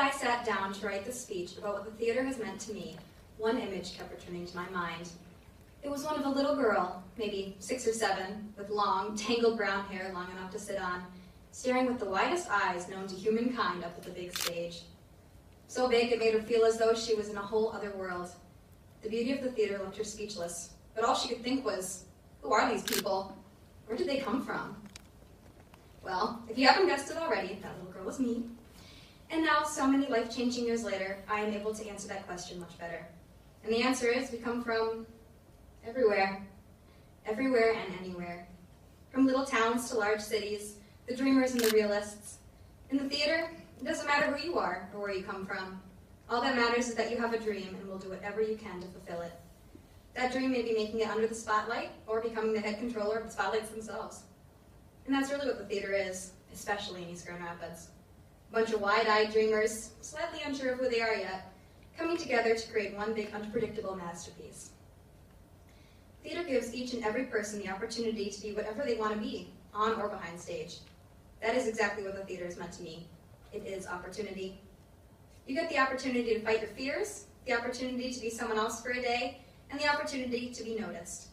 I sat down to write this speech about what the theater has meant to me, one image kept returning to my mind. It was one of a little girl, maybe 6 or 7, with long, tangled brown hair long enough to sit on, staring with the widest eyes known to humankind up at the big stage. So big it made her feel as though she was in a whole other world. The beauty of the theater left her speechless, but all she could think was, who are these people? Where did they come from? Well, if you haven't guessed it already, that little girl was me. And now, so many life-changing years later, I am able to answer that question much better. And the answer is, we come from everywhere. Everywhere and anywhere. From little towns to large cities, the dreamers and the realists. In the theater, it doesn't matter who you are or where you come from. All that matters is that you have a dream and will do whatever you can to fulfill it. That dream may be making it under the spotlight or becoming the head controller of the spotlights themselves. And that's really what the theater is, especially in East Grand Rapids. A bunch of wide-eyed dreamers, slightly unsure of who they are yet, coming together to create one big, unpredictable masterpiece. Theater gives each and every person the opportunity to be whatever they want to be, on or behind stage. That is exactly what the theater has meant to me. It is opportunity. You get the opportunity to fight your fears, the opportunity to be someone else for a day, and the opportunity to be noticed.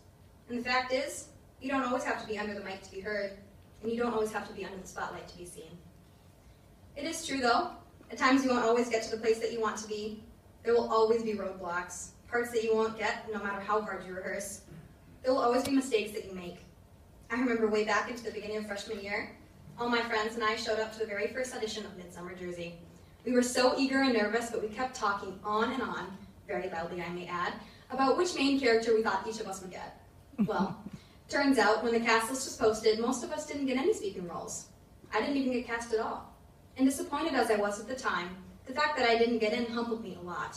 And the fact is, you don't always have to be under the mic to be heard, and you don't always have to be under the spotlight to be seen. It is true, though, at times you won't always get to the place that you want to be. There will always be roadblocks, parts that you won't get no matter how hard you rehearse. There will always be mistakes that you make. I remember way back into the beginning of freshman year, all my friends and I showed up to the very first audition of Midsummer Jersey. We were so eager and nervous, but we kept talking on and on, very loudly I may add, about which main character we thought each of us would get. Well, turns out when the cast list was posted, most of us didn't get any speaking roles. I didn't even get cast at all. And disappointed as I was at the time, the fact that I didn't get in humbled me a lot.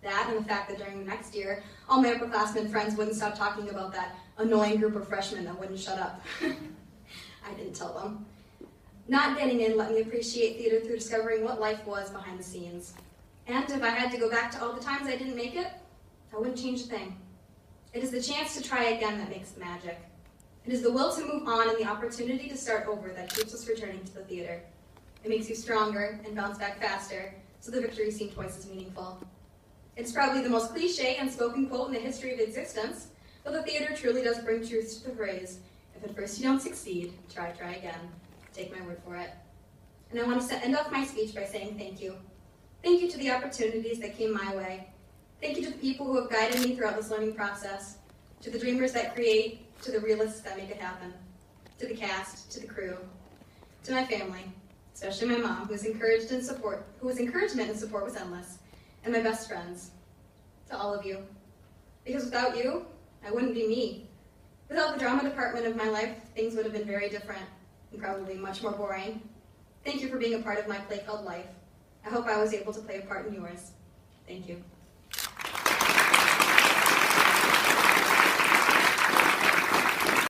That and the fact that during the next year, all my upperclassmen friends wouldn't stop talking about that annoying group of freshmen that wouldn't shut up. I didn't tell them. Not getting in let me appreciate theater through discovering what life was behind the scenes. And if I had to go back to all the times I didn't make it, I wouldn't change a thing. It is the chance to try again that makes the magic. It is the will to move on and the opportunity to start over that keeps us returning to the theater. It makes you stronger and bounce back faster, so the victories seem twice as meaningful. It's probably the most cliche and spoken quote in the history of existence, but the theater truly does bring truth to the phrase, if at first you don't succeed, try again. Take my word for it. And I want to end off my speech by saying thank you. Thank you to the opportunities that came my way. Thank you to the people who have guided me throughout this learning process, to the dreamers that create, to the realists that make it happen, to the cast, to the crew, to my family, especially my mom, whose encouragement and support was endless, and my best friends, to all of you. Because without you, I wouldn't be me. Without the drama department of my life, things would have been very different and probably much more boring. Thank you for being a part of my play called life. I hope I was able to play a part in yours. Thank you.